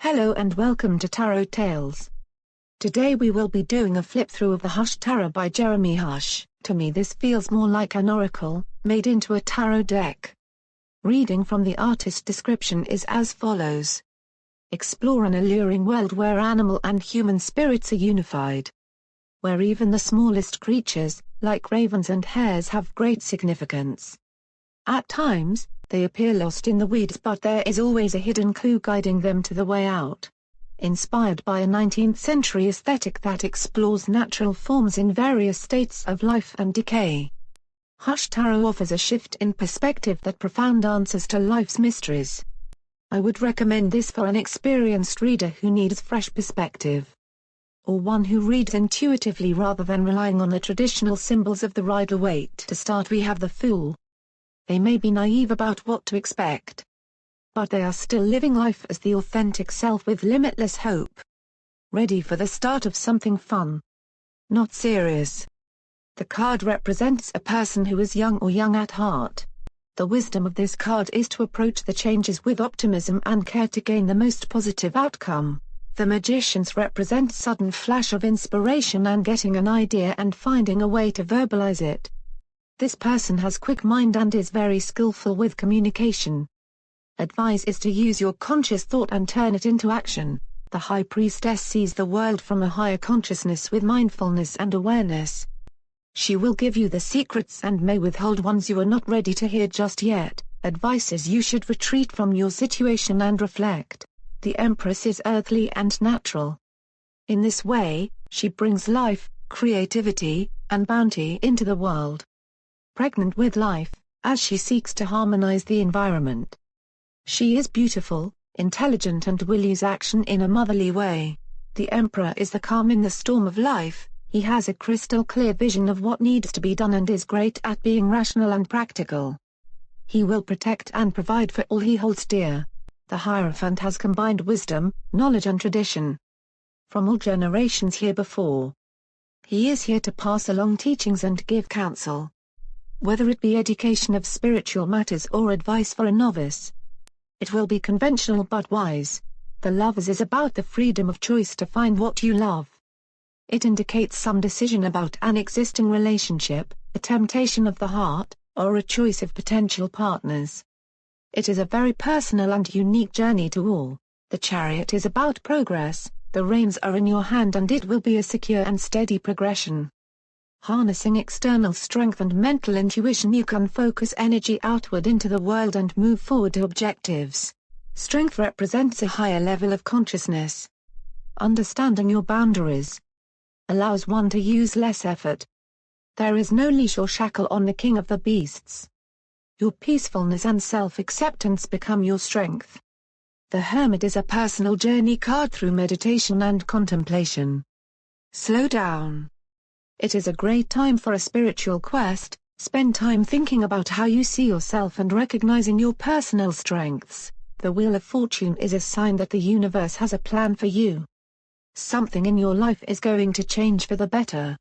Hello and welcome to Tarot Tales. Today we will be doing a flip through of the Hush Tarot by Jeremy Hush. To me this feels more like an oracle, made into a tarot deck. Reading from the artist description is as follows. Explore an alluring world where animal and human spirits are unified. Where even the smallest creatures, like ravens and hares, have great significance. At times, they appear lost in the weeds, but there is always a hidden clue guiding them to the way out. Inspired by a 19th century aesthetic that explores natural forms in various states of life and decay. Hush Tarot offers a shift in perspective that profound answers to life's mysteries. I would recommend this for an experienced reader who needs fresh perspective. Or one who reads intuitively rather than relying on the traditional symbols of the Rider-Waite. To start, we have the Fool. They may be naive about what to expect. But they are still living life as the authentic self with limitless hope. Ready for the start of something fun. Not serious. The card represents a person who is young or young at heart. The wisdom of this card is to approach the changes with optimism and care to gain the most positive outcome. The Magicians represent sudden flash of inspiration and getting an idea and finding a way to verbalize it. This person has quick mind and is very skillful with communication. Advice is to use your conscious thought and turn it into action. The High Priestess sees the world from a higher consciousness with mindfulness and awareness. She will give you the secrets and may withhold ones you are not ready to hear just yet. Advice is you should retreat from your situation and reflect. The Empress is earthly and natural. In this way, she brings life, creativity, and bounty into the world. Pregnant with life, as she seeks to harmonize the environment. She is beautiful, intelligent and will use action in a motherly way. The Emperor is the calm in the storm of life. He has a crystal clear vision of what needs to be done and is great at being rational and practical. He will protect and provide for all he holds dear. The Hierophant has combined wisdom, knowledge and tradition from all generations here before. He is here to pass along teachings and give counsel. Whether it be education of spiritual matters or advice for a novice. It will be conventional but wise. The Lovers is about the freedom of choice to find what you love. It indicates some decision about an existing relationship, a temptation of the heart, or a choice of potential partners. It is a very personal and unique journey to all. The Chariot is about progress, the reins are in your hand and it will be a secure and steady progression. Harnessing external strength and mental intuition, you can focus energy outward into the world and move forward to objectives. Strength represents a higher level of consciousness. Understanding your boundaries allows one to use less effort. There is no leash or shackle on the King of the Beasts. Your peacefulness and self-acceptance become your strength. The Hermit is a personal journey card through meditation and contemplation. Slow down. It is a great time for a spiritual quest. Spend time thinking about how you see yourself and recognizing your personal strengths. The Wheel of Fortune is a sign that the universe has a plan for you. Something in your life is going to change for the better.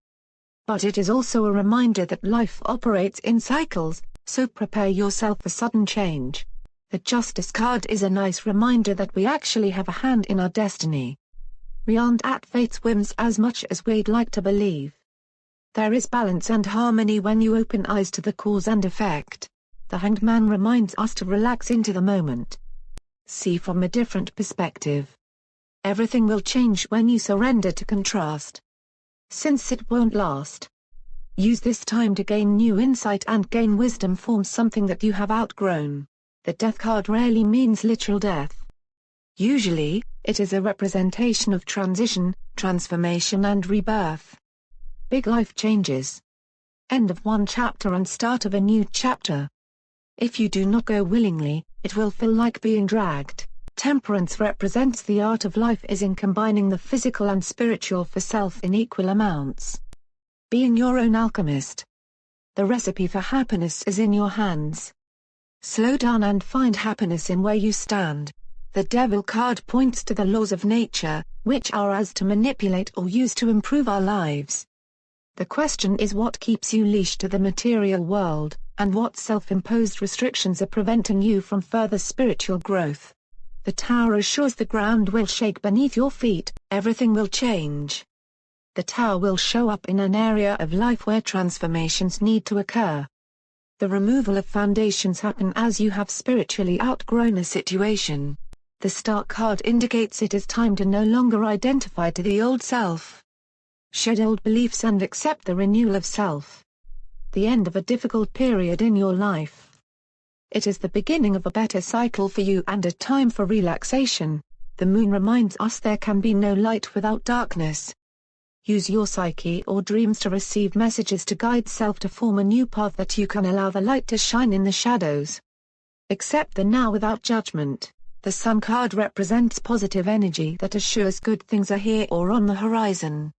But it is also a reminder that life operates in cycles, so prepare yourself for sudden change. The Justice card is a nice reminder that we actually have a hand in our destiny. We aren't at fate's whims as much as we'd like to believe. There is balance and harmony when you open eyes to the cause and effect. The Hanged Man reminds us to relax into the moment. See from a different perspective. Everything will change when you surrender to contrast. Since it won't last. Use this time to gain new insight and gain wisdom from something that you have outgrown. The Death card rarely means literal death. Usually, it is a representation of transition, transformation and rebirth. Big life changes. End of one chapter and start of a new chapter. If you do not go willingly, it will feel like being dragged. Temperance represents the art of life is in combining the physical and spiritual for self in equal amounts. Being your own alchemist. The recipe for happiness is in your hands. Slow down and find happiness in where you stand. The Devil card points to the laws of nature, which are ours to manipulate or use to improve our lives. The question is what keeps you leashed to the material world, and what self-imposed restrictions are preventing you from further spiritual growth. The Tower assures the ground will shake beneath your feet, everything will change. The Tower will show up in an area of life where transformations need to occur. The removal of foundations happen as you have spiritually outgrown a situation. The Star card indicates it is time to no longer identify to the old self. Shed old beliefs and accept the renewal of self. The end of a difficult period in your life. It is the beginning of a better cycle for you and a time for relaxation. The moon reminds us there can be no light without darkness. Use your psyche or dreams to receive messages to guide self to form a new path that you can allow the light to shine in the shadows. Accept the now without judgment. The Sun card represents positive energy that assures good things are here or on the horizon.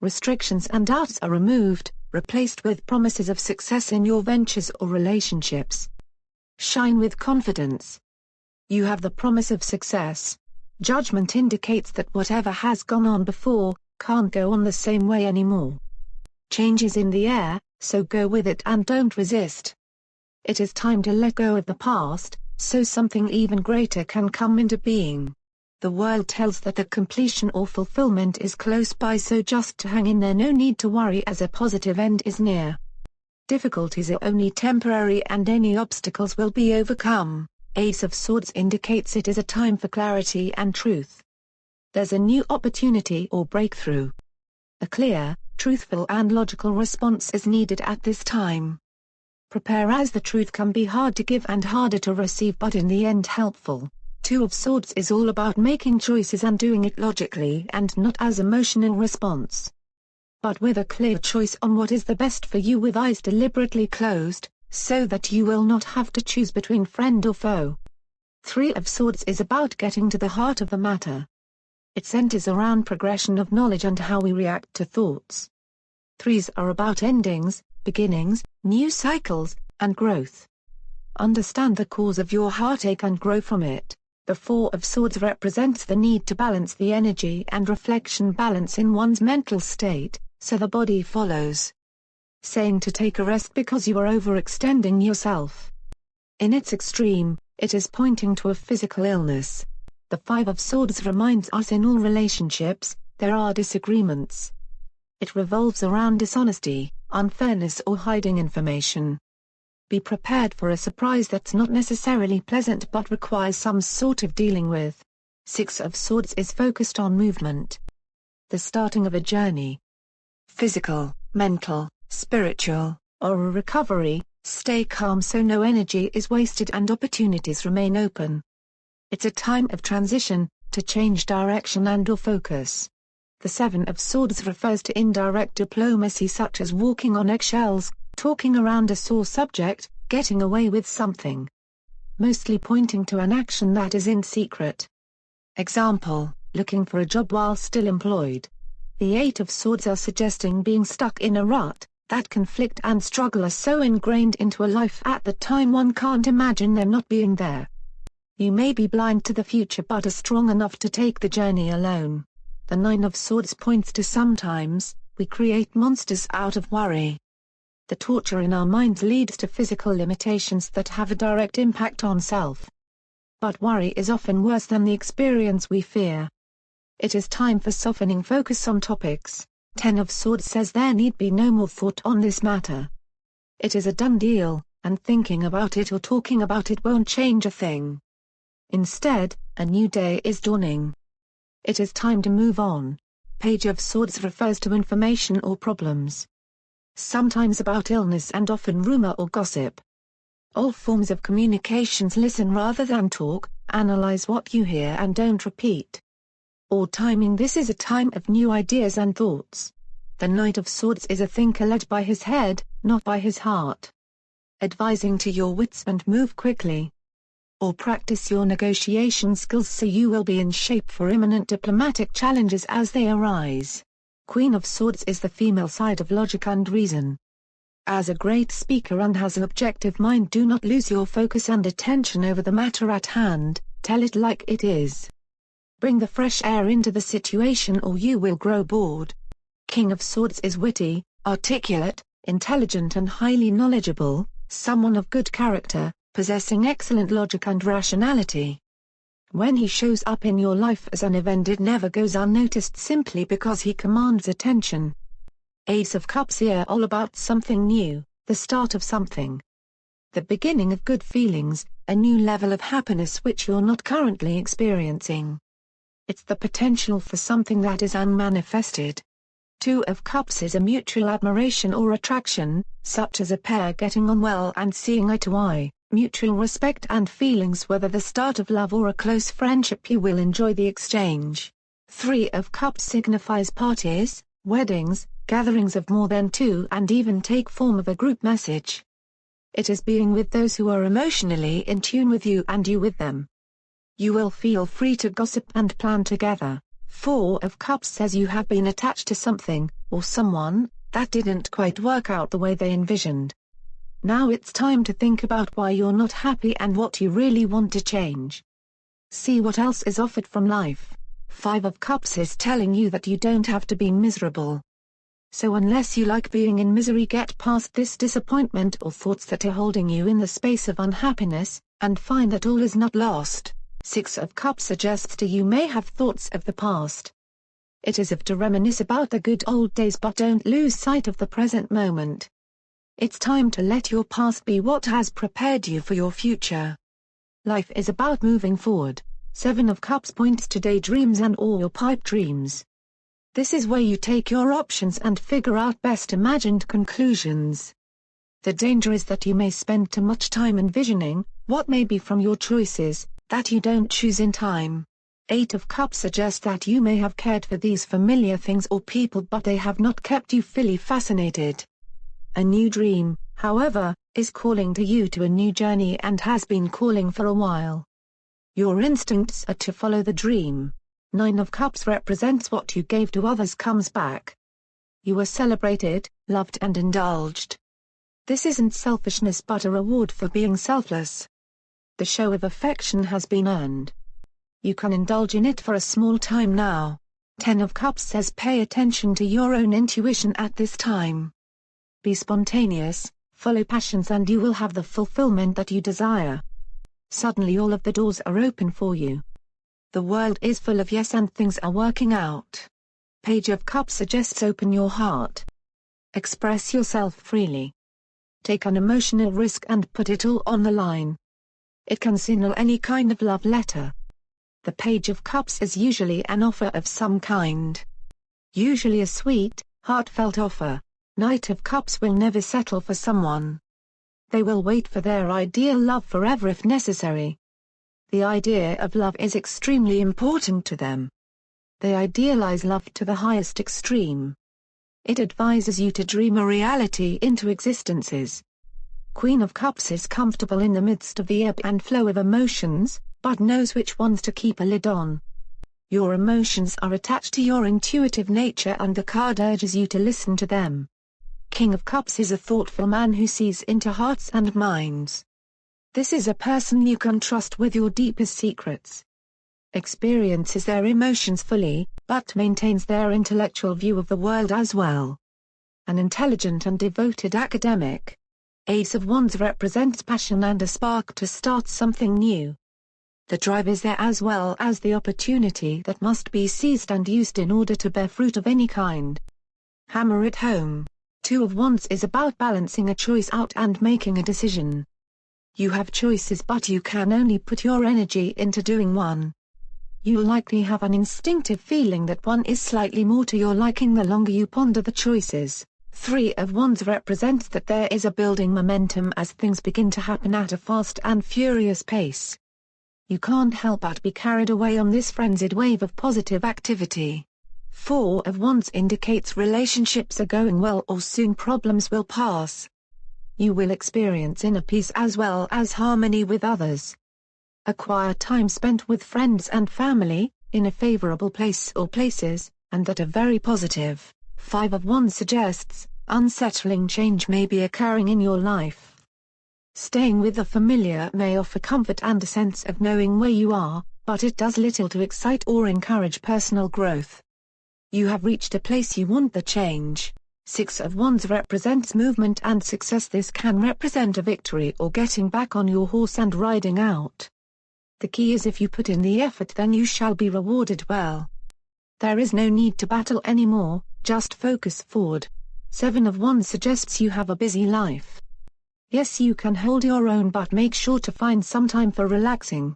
Restrictions and doubts are removed, replaced with promises of success in your ventures or relationships. Shine with confidence. You have the promise of success. Judgment indicates that whatever has gone on before, can't go on the same way anymore. Change is in the air, so go with it and don't resist. It is time to let go of the past, so something even greater can come into being. The world tells that the completion or fulfillment is close by, so just to hang in there, no need to worry as a positive end is near. Difficulties are only temporary and any obstacles will be overcome. Ace of Swords indicates it is a time for clarity and truth. There's a new opportunity or breakthrough. A clear, truthful and logical response is needed at this time. Prepare, as the truth can be hard to give and harder to receive, but in the end helpful. Two of Swords is all about making choices and doing it logically and not as emotional response. But with a clear choice on what is the best for you, with eyes deliberately closed, so that you will not have to choose between friend or foe. Three of Swords is about getting to the heart of the matter. It centers around progression of knowledge and how we react to thoughts. Threes are about endings, beginnings, new cycles, and growth. Understand the cause of your heartache and grow from it. The Four of Swords represents the need to balance the energy and reflection balance in one's mental state, so the body follows. Saying to take a rest because you are overextending yourself. In its extreme, it is pointing to a physical illness. The Five of Swords reminds us in all relationships, there are disagreements. It revolves around dishonesty, unfairness or hiding information. Be prepared for a surprise that's not necessarily pleasant but requires some sort of dealing with. Six of Swords is focused on movement. The starting of a journey. Physical, mental, spiritual, or a recovery. Stay calm so no energy is wasted and opportunities remain open. It's a time of transition, to change direction and/or focus. The Seven of Swords refers to indirect diplomacy such as walking on eggshells, talking around a sore subject, getting away with something. Mostly pointing to an action that is in secret. Example, looking for a job while still employed. The Eight of Swords are suggesting being stuck in a rut. That conflict and struggle are so ingrained into a life at the time one can't imagine them not being there. You may be blind to the future but are strong enough to take the journey alone. The Nine of Swords points to sometimes, we create monsters out of worry. The torture in our minds leads to physical limitations that have a direct impact on self. But worry is often worse than the experience we fear. It is time for softening focus on topics. Ten of Swords says there need be no more thought on this matter. It is a done deal, and thinking about it or talking about it won't change a thing. Instead, a new day is dawning. It is time to move on. Page of Swords refers to information or problems. Sometimes about illness and often rumor or gossip. All forms of communications listen rather than talk, analyze what you hear and don't repeat. Or timing. This is a time of new ideas and thoughts. The Knight of Swords is a thinker led by his head, not by his heart. Advising to your wits and move quickly. Or practice your negotiation skills so you will be in shape for imminent diplomatic challenges as they arise. Queen of Swords is the female side of logic and reason. As a great speaker and has an objective mind, do not lose your focus and attention over the matter at hand, tell it like it is. Bring the fresh air into the situation or you will grow bored. King of Swords is witty, articulate, intelligent and highly knowledgeable, someone of good character, possessing excellent logic and rationality. When he shows up in your life as an event, it never goes unnoticed simply because he commands attention. Ace of Cups here, all about something new, the start of something. The beginning of good feelings, a new level of happiness which you're not currently experiencing. It's the potential for something that is unmanifested. Two of Cups is a mutual admiration or attraction, such as a pair getting on well and seeing eye to eye, mutual respect and feelings, whether the start of love or a close friendship. You will enjoy the exchange. Three of Cups signifies parties, weddings, gatherings of more than two, and even take form of a group message. It is being with those who are emotionally in tune with you and you with them. You will feel free to gossip and plan together. Four of Cups says you have been attached to something, or someone, that didn't quite work out the way they envisioned. Now it's time to think about why you're not happy and what you really want to change. See what else is offered from life. Five of Cups is telling you that you don't have to be miserable. So unless you like being in misery, get past this disappointment or thoughts that are holding you in the space of unhappiness, and find that all is not lost. Six of Cups suggests to you may have thoughts of the past. It is of to reminisce about the good old days, but don't lose sight of the present moment. It's time to let your past be what has prepared you for your future. Life is about moving forward. Seven of Cups points to daydreams and all your pipe dreams. This is where you take your options and figure out best imagined conclusions. The danger is that you may spend too much time envisioning what may be from your choices that you don't choose in time. Eight of Cups suggests that you may have cared for these familiar things or people, but they have not kept you fully fascinated. A new dream, however, is calling to you to a new journey and has been calling for a while. Your instincts are to follow the dream. Nine of Cups represents what you gave to others comes back. You were celebrated, loved and indulged. This isn't selfishness but a reward for being selfless. The show of affection has been earned. You can indulge in it for a small time now. 10 of Cups says pay attention to your own intuition at this time. Be spontaneous, follow passions and you will have the fulfillment that you desire. Suddenly all of the doors are open for you. The world is full of yes and things are working out. Page of Cups suggests open your heart. Express yourself freely. Take an emotional risk and put it all on the line. It can signal any kind of love letter. The Page of Cups is usually an offer of some kind. Usually a sweet, heartfelt offer. Knight of Cups will never settle for someone. They will wait for their ideal love forever if necessary. The idea of love is extremely important to them. They idealize love to the highest extreme. It advises you to dream a reality into existences. Queen of Cups is comfortable in the midst of the ebb and flow of emotions, but knows which ones to keep a lid on. Your emotions are attached to your intuitive nature and the card urges you to listen to them. King of Cups is a thoughtful man who sees into hearts and minds. This is a person you can trust with your deepest secrets. Experiences their emotions fully, but maintains their intellectual view of the world as well. An intelligent and devoted academic. Ace of Wands represents passion and a spark to start something new. The drive is there as well as the opportunity that must be seized and used in order to bear fruit of any kind. Hammer it home. Two of Wands is about balancing a choice out and making a decision. You have choices but you can only put your energy into doing one. You'll likely have an instinctive feeling that one is slightly more to your liking the longer you ponder the choices. Three of Wands represents that there is a building momentum as things begin to happen at a fast and furious pace. You can't help but be carried away on this frenzied wave of positive activity. Four of Wands indicates relationships are going well or soon problems will pass. You will experience inner peace as well as harmony with others. Acquire time spent with friends and family, in a favorable place or places, and that are very positive. Five of Wands suggests, unsettling change may be occurring in your life. Staying with the familiar may offer comfort and a sense of knowing where you are, but it does little to excite or encourage personal growth. You have reached a place you want the change. Six of Wands represents movement and success. This can represent a victory or getting back on your horse and riding out. The key is if you put in the effort then you shall be rewarded well. There is no need to battle anymore, just focus forward. 7 of Wands suggests you have a busy life. Yes, you can hold your own, but make sure to find some time for relaxing.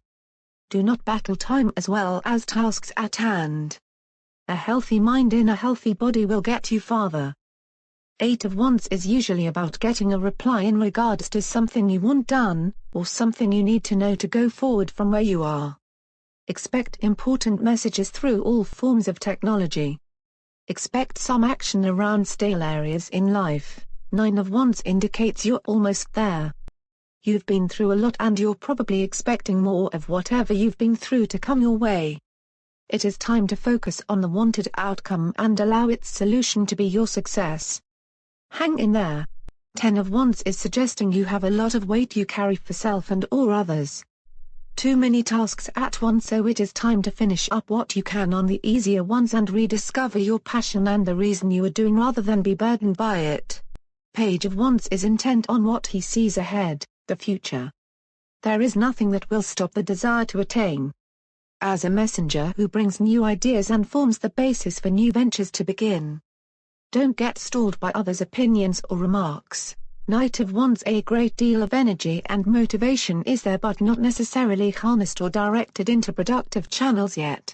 Do not battle time as well as tasks at hand. A healthy mind in a healthy body will get you farther. 8 of Wands is usually about getting a reply in regards to something you want done, or something you need to know to go forward from where you are. Expect important messages through all forms of technology. Expect some action around stale areas in life. 9 of Wands indicates you're almost there. You've been through a lot and you're probably expecting more of whatever you've been through to come your way. It is time to focus on the wanted outcome and allow its solution to be your success. Hang in there. 10 of Wands is suggesting you have a lot of weight you carry for self and or others. Too many tasks at once, so it is time to finish up what you can on the easier ones and rediscover your passion and the reason you are doing rather than be burdened by it. Page of Wands is intent on what he sees ahead, the future. There is nothing that will stop the desire to attain. As a messenger who brings new ideas and forms the basis for new ventures to begin. Don't get stalled by others' opinions or remarks. Knight of Wands, a great deal of energy and motivation is there, but not necessarily harnessed or directed into productive channels yet.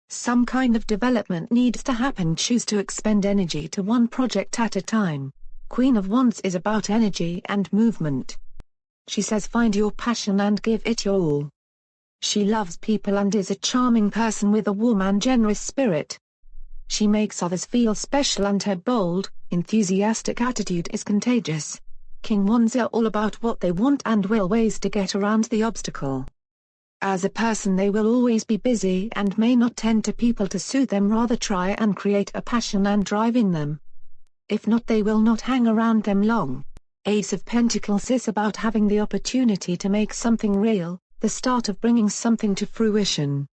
Some kind of development needs to happen. Choose to expend energy to one project at a time. Queen of Wands is about energy and movement. She says find your passion and give it your all. She loves people and is a charming person with a warm and generous spirit. She makes others feel special and her bold, enthusiastic attitude is contagious. King Wands are all about what they want and will ways to get around the obstacle. As a person they will always be busy and may not tend to people to suit them, rather try and create a passion and drive in them. If not, they will not hang around them long. Ace of Pentacles is about having the opportunity to make something real, the start of bringing something to fruition.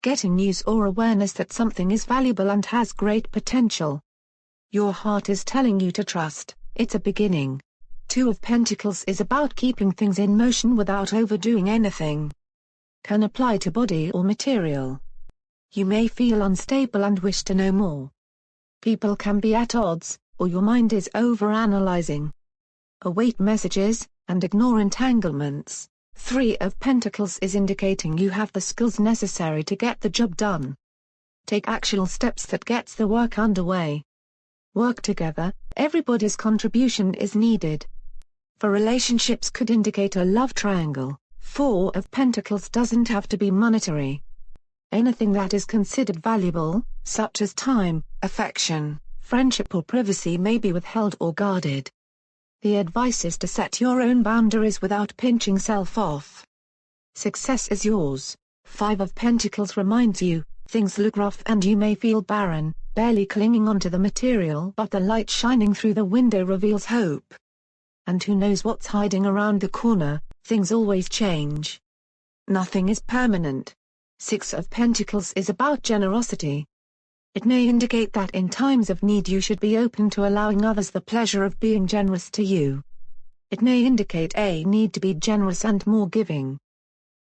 Getting news or awareness that something is valuable and has great potential. Your heart is telling you to trust, it's a beginning. 2 of Pentacles is about keeping things in motion without overdoing anything. Can apply to body or material. You may feel unstable and wish to know more. People can be at odds, or your mind is overanalyzing. Await messages, and ignore entanglements. 3 of Pentacles is indicating you have the skills necessary to get the job done. Take actual steps that gets the work underway. Work together, everybody's contribution is needed. For relationships could indicate a love triangle. 4 of Pentacles doesn't have to be monetary. Anything that is considered valuable, such as time, affection, friendship or privacy, may be withheld or guarded. The advice is to set your own boundaries without pinching self off. Success is yours. 5 of Pentacles reminds you, things look rough and you may feel barren, barely clinging onto the material, but the light shining through the window reveals hope. And who knows what's hiding around the corner, things always change. Nothing is permanent. 6 of Pentacles is about generosity. It may indicate that in times of need you should be open to allowing others the pleasure of being generous to you. It may indicate a need to be generous and more giving.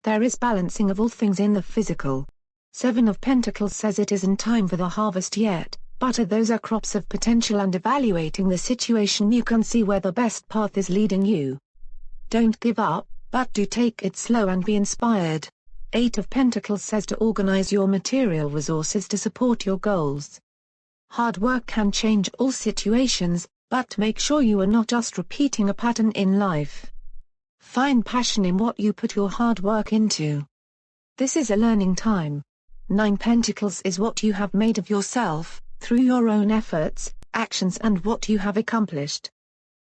There is balancing of all things in the physical. 7 of Pentacles says it isn't time for the harvest yet, but those are crops of potential, and evaluating the situation you can see where the best path is leading you. Don't give up, but do take it slow and be inspired. 8 of Pentacles says to organize your material resources to support your goals. Hard work can change all situations, but make sure you are not just repeating a pattern in life. Find passion in what you put your hard work into. This is a learning time. 9 Pentacles is what you have made of yourself, through your own efforts, actions and what you have accomplished.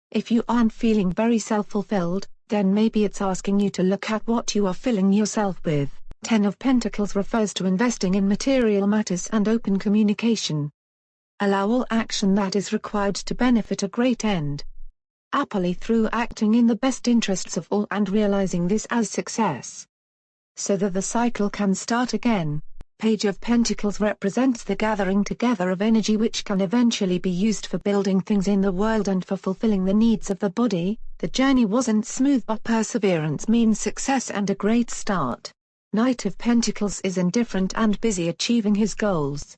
If you aren't feeling very self-fulfilled, then maybe it's asking you to look at what you are filling yourself with. 10 of Pentacles refers to investing in material matters and open communication. Allow all action that is required to benefit a great end. Happily through acting in the best interests of all and realizing this as success. So that the cycle can start again. Page of Pentacles represents the gathering together of energy which can eventually be used for building things in the world and for fulfilling the needs of the body. The journey wasn't smooth, but perseverance means success and a great start. Knight of Pentacles is indifferent and busy achieving his goals.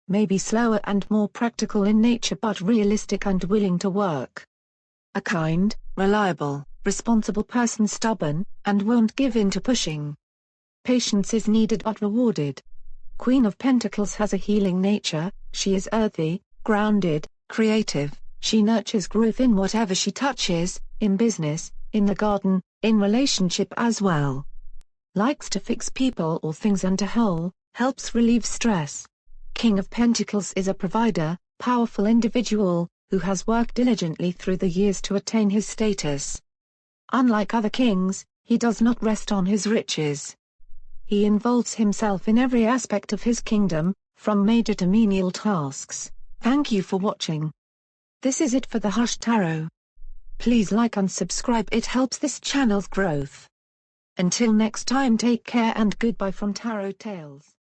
Maybe slower and more practical in nature but realistic and willing to work. A kind, reliable, responsible person, stubborn, and won't give in to pushing. Patience is needed but rewarded. Queen of Pentacles has a healing nature. She is earthy, grounded, creative. She nurtures growth in whatever she touches, in business, in the garden, in relationship as well. Likes to fix people or things and to helps relieve stress. King of Pentacles is a provider, powerful individual, who has worked diligently through the years to attain his status. Unlike other kings, he does not rest on his riches. He involves himself in every aspect of his kingdom, from major to menial tasks. Thank you for watching. This is it for the Hush Tarot. Please like and subscribe, it helps this channel's growth. Until next time, take care and goodbye from Tarot Tales.